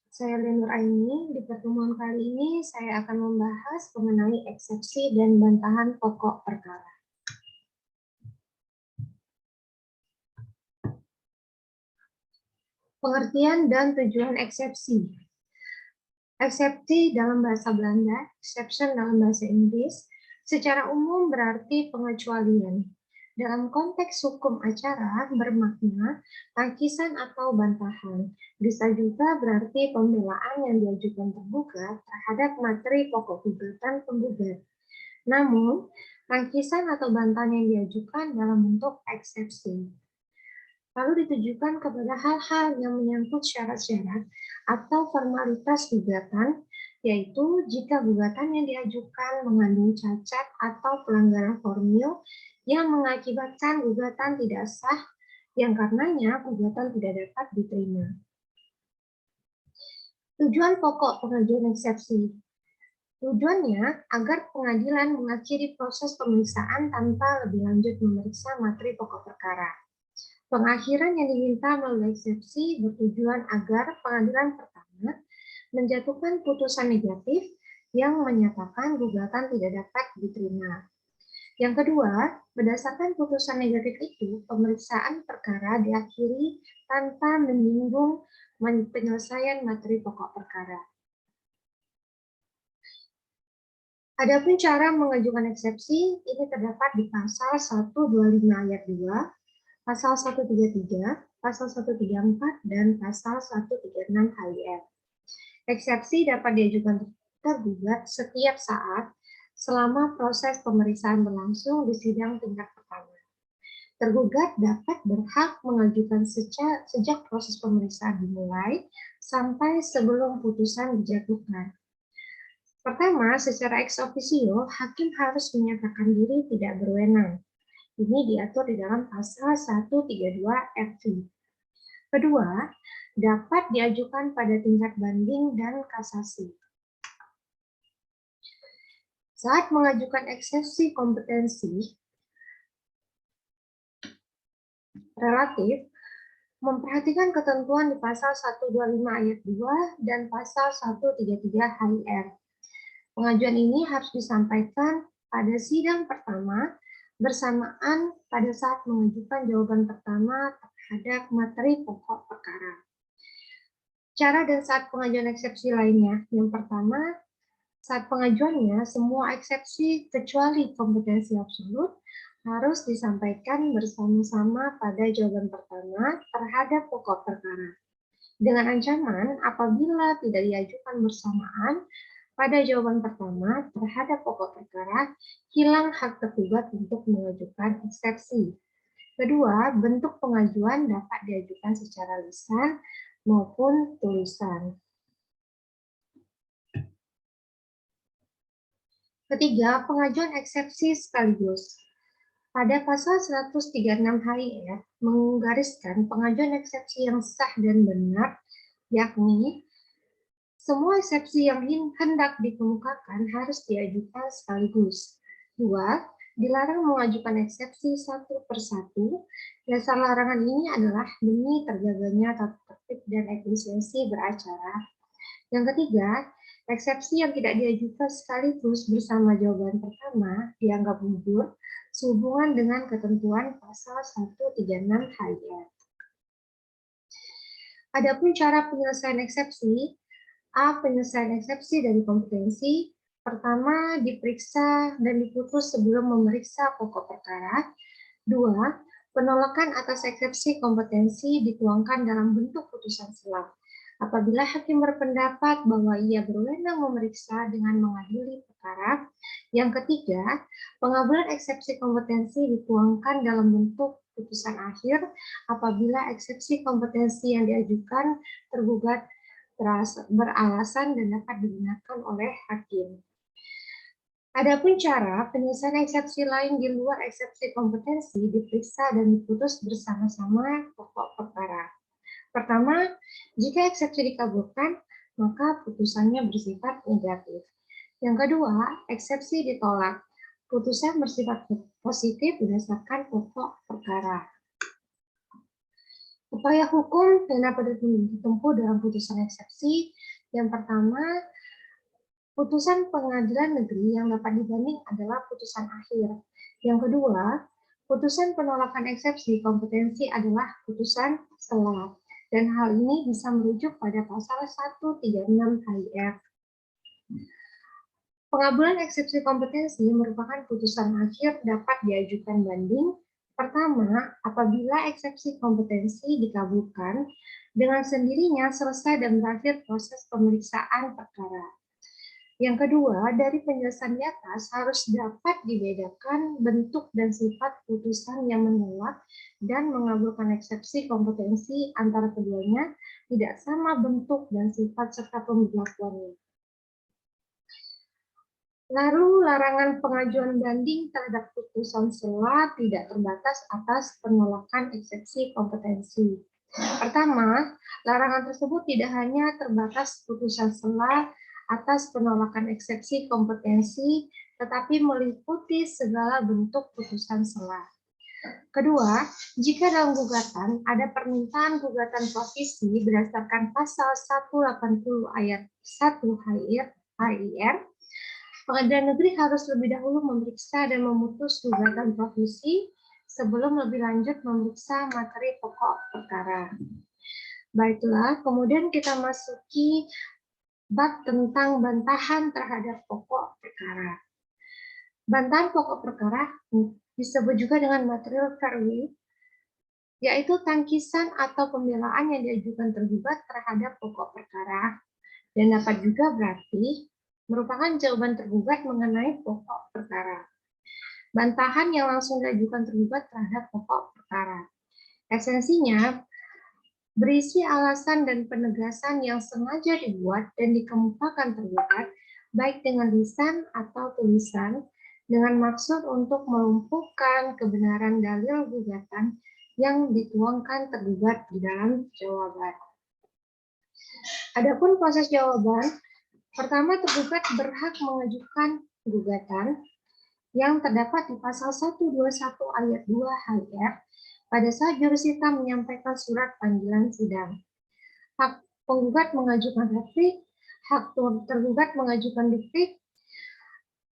Saya Lenur Aini. Di pertemuan kali ini saya akan membahas mengenai eksepsi dan bantahan pokok perkara. Pengertian dan tujuan eksepsi. Eksepsi dalam bahasa Belanda, exception dalam bahasa Inggris, secara umum berarti pengecualian. Dalam konteks hukum acara bermakna tangkisan atau bantahan. Bisa juga berarti pembelaan yang diajukan tergugat terhadap materi pokok gugatan penggugat. Namun, tangkisan atau bantahan yang diajukan dalam bentuk eksepsi lalu ditujukan kepada hal-hal yang menyangkut syarat-syarat atau formalitas gugatan, yaitu jika gugatan yang diajukan mengandung cacat atau pelanggaran formil yang mengakibatkan gugatan tidak sah, yang karenanya gugatan tidak dapat diterima. Tujuan pokok pengajuan eksepsi. Tujuannya agar pengadilan mengakhiri proses pemeriksaan tanpa lebih lanjut memeriksa materi pokok perkara. Pengakhiran yang diminta melalui eksepsi bertujuan agar pengadilan pertama menjatuhkan putusan negatif yang menyatakan gugatan tidak dapat diterima. Yang kedua, berdasarkan putusan negatif itu, pemeriksaan perkara diakhiri tanpa menyinggung penyelesaian materi pokok perkara. Adapun cara mengajukan eksepsi, ini terdapat di pasal 125 ayat 2, pasal 133, pasal 134, dan pasal 136 HIR. Eksepsi dapat diajukan tergugat setiap saat selama proses pemeriksaan berlangsung di sidang tingkat pertama. Tergugat dapat berhak mengajukan sejak proses pemeriksaan dimulai sampai sebelum putusan dijatuhkan. Pertama, secara ex officio, hakim harus menyatakan diri tidak berwenang. Ini diatur di dalam pasal 132 RT. Kedua, dapat diajukan pada tingkat banding dan kasasi. Saat mengajukan eksepsi kompetensi relatif, memperhatikan ketentuan di pasal 125 ayat 2 dan pasal 133 HIR. Pengajuan ini harus disampaikan pada sidang pertama bersamaan pada saat mengajukan jawaban pertama terhadap materi pokok perkara. Cara dan saat pengajuan eksepsi lainnya. Yang pertama, saat pengajuannya, semua eksepsi kecuali kompetensi absolut harus disampaikan bersama-sama pada jawaban pertama terhadap pokok perkara. Dengan ancaman, apabila tidak diajukan bersamaan pada jawaban pertama terhadap pokok perkara, hilang hak tergugat untuk mengajukan eksepsi. Kedua, bentuk pengajuan dapat diajukan secara lisan maupun tulisan. Ketiga, pengajuan eksepsi sekaligus. Pada pasal 136 HIR menggariskan pengajuan eksepsi yang sah dan benar, yakni semua eksepsi yang hendak dikemukakan harus diajukan sekaligus. Dua, dilarang mengajukan eksepsi satu persatu. Dasar larangan ini adalah demi terjaganya tata tertib dan efisiensi beracara. Yang ketiga, eksepsi yang tidak diajukan sekaligus bersama jawaban pertama dianggap gugur sehubungan dengan ketentuan pasal 136 HIR. Adapun cara penyelesaian eksepsi, penyelesaian eksepsi dari kompetensi. Pertama, diperiksa dan diputus sebelum memeriksa pokok perkara. Dua, penolakan atas eksepsi kompetensi dituangkan dalam bentuk putusan selah. Apabila hakim berpendapat bahwa ia berwenang memeriksa dengan mengadili perkara. Yang ketiga, pengabulan eksepsi kompetensi dituangkan dalam bentuk putusan akhir apabila eksepsi kompetensi yang diajukan tergugat beralasan dan dapat digunakan oleh hakim. Adapun cara penyelesaian eksepsi lain di luar eksepsi kompetensi diperiksa dan diputus bersama-sama pokok perkara. Pertama, jika eksepsi dikabulkan, maka putusannya bersifat negatif. Yang kedua, eksepsi ditolak. Putusan bersifat positif berdasarkan pokok perkara. Upaya hukum yang dapat ditempuh dalam putusan eksepsi, yang pertama, putusan pengadilan negeri yang dapat dibanding adalah putusan akhir. Yang kedua, putusan penolakan eksepsi kompetensi adalah putusan selah. Dan hal ini bisa merujuk pada pasal 136 HIF. Pengabulan eksepsi kompetensi merupakan putusan akhir dapat diajukan banding. Pertama, apabila eksepsi kompetensi dikabulkan, dengan sendirinya selesai dan berakhir proses pemeriksaan perkara. Yang kedua, dari penjelasan di atas harus dapat dibedakan bentuk dan sifat putusan yang menolak dan mengabulkan eksepsi kompetensi antara keduanya tidak sama bentuk dan sifat serta pemberlakuannya. Lalu, larangan pengajuan banding terhadap putusan sela tidak terbatas atas penolakan eksepsi kompetensi. Pertama, larangan tersebut tidak hanya terbatas putusan sela atas penolakan eksepsi kompetensi, tetapi meliputi segala bentuk putusan sela. Kedua, jika dalam gugatan ada permintaan gugatan provisi berdasarkan pasal 180 ayat 1 HIR, Pengadilan Negeri harus lebih dahulu memeriksa dan memutus gugatan provisi sebelum lebih lanjut memeriksa materi pokok perkara. Baiklah, kemudian kita masuki bab tentang bantahan terhadap pokok perkara. Bantahan pokok perkara disebut juga dengan material verdict, yaitu tangkisan atau pembelaan yang diajukan tergugat terhadap pokok perkara, dan dapat juga berarti merupakan jawaban tergugat mengenai pokok perkara. Bantahan yang langsung diajukan tergugat terhadap pokok perkara. Esensinya, berisi alasan dan penegasan yang sengaja dibuat dan dikemukakan tergugat, baik dengan lisan atau tulisan, dengan maksud untuk melumpuhkan kebenaran dalil gugatan yang dituangkan tergugat di dalam jawaban. Adapun proses jawaban, pertama, tergugat berhak mengajukan gugatan yang terdapat di pasal 121 ayat 2 HIF pada saat jurusita menyampaikan surat panggilan sidang. Hak penggugat mengajukan replik, hak tergugat mengajukan duplik,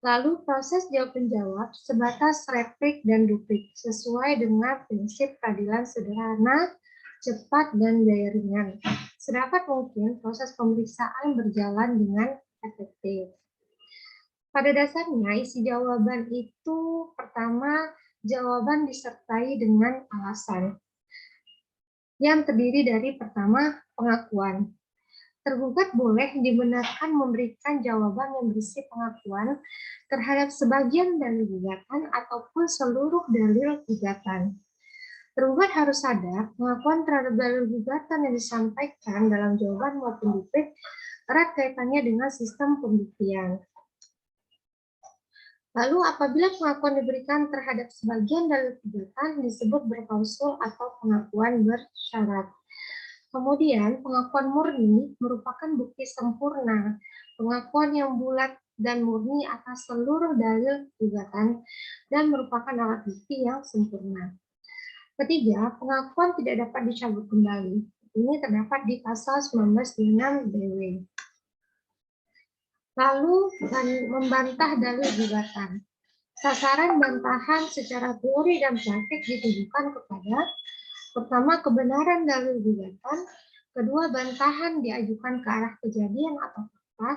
lalu proses jawab-menjawab sebatas replik dan duplik sesuai dengan prinsip peradilan sederhana, cepat, dan daya ringan. Sedapat mungkin proses pemeriksaan berjalan dengan efektif. Pada dasarnya, isi jawaban itu pertama, jawaban disertai dengan alasan yang terdiri dari pertama, pengakuan. Tergugat boleh dibenarkan memberikan jawaban yang berisi pengakuan terhadap sebagian dalil gugatan ataupun seluruh dalil gugatan. Tergugat harus sadar pengakuan terhadap dalil gugatan yang disampaikan dalam jawaban maupun duplik erat kaitannya dengan sistem pembuktian. Lalu apabila pengakuan diberikan terhadap sebagian dalil gugatan disebut berklausul atau pengakuan bersyarat. Kemudian pengakuan murni merupakan bukti sempurna, pengakuan yang bulat dan murni atas seluruh dalil gugatan dan merupakan alat bukti yang sempurna. Ketiga, pengakuan tidak dapat dicabut kembali. Ini terdapat di pasal 1926 BW. Lalu, membantah dalil gugatan. Sasaran bantahan secara teori dan praktik ditujukan kepada pertama, kebenaran dalil gugatan, kedua, bantahan diajukan ke arah kejadian atau fakta,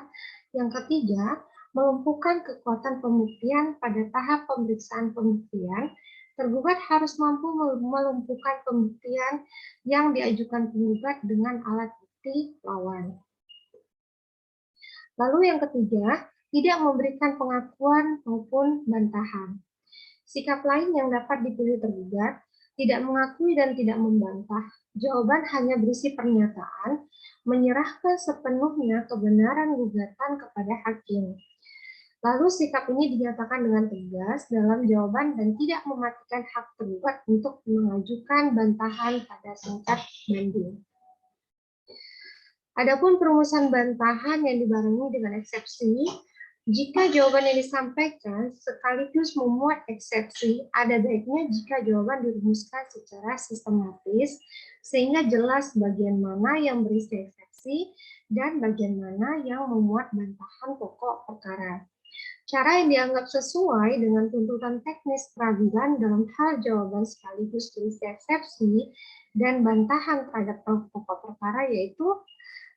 yang ketiga, melumpuhkan kekuatan pembuktian pada tahap pemeriksaan pembuktian. Tergugat harus mampu melumpuhkan pembuktian yang diajukan penggugat dengan alat bukti lawan. Lalu yang ketiga, tidak memberikan pengakuan maupun bantahan. Sikap lain yang dapat dipilih tergugat, tidak mengakui dan tidak membantah. Jawaban hanya berisi pernyataan, menyerahkan sepenuhnya kebenaran gugatan kepada hakim. Lalu sikap ini dinyatakan dengan tegas dalam jawaban dan tidak mematikan hak tergugat untuk mengajukan bantahan pada tingkat banding. Adapun perumusan bantahan yang dibarengi dengan eksepsi Jika jawaban yang disampaikan sekaligus memuat eksepsi, ada baiknya jika jawaban dirumuskan secara sistematis, sehingga jelas bagian mana yang berisi eksepsi dan bagian mana yang memuat bantahan pokok perkara. Cara yang dianggap sesuai dengan tuntutan teknis peradilan dalam hal jawaban sekaligus berisi eksepsi dan bantahan terhadap pokok perkara yaitu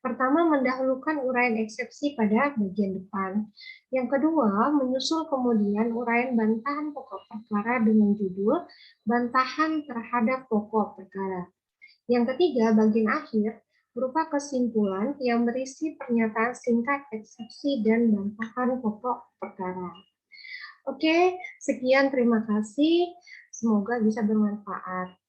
pertama, mendahulukan uraian eksepsi pada bagian depan. Yang kedua, menyusul kemudian uraian bantahan pokok perkara dengan judul bantahan terhadap pokok perkara. Yang ketiga, bagian akhir berupa kesimpulan yang berisi pernyataan singkat eksepsi dan bantahan pokok perkara. Oke, sekian, terima kasih. Semoga bisa bermanfaat.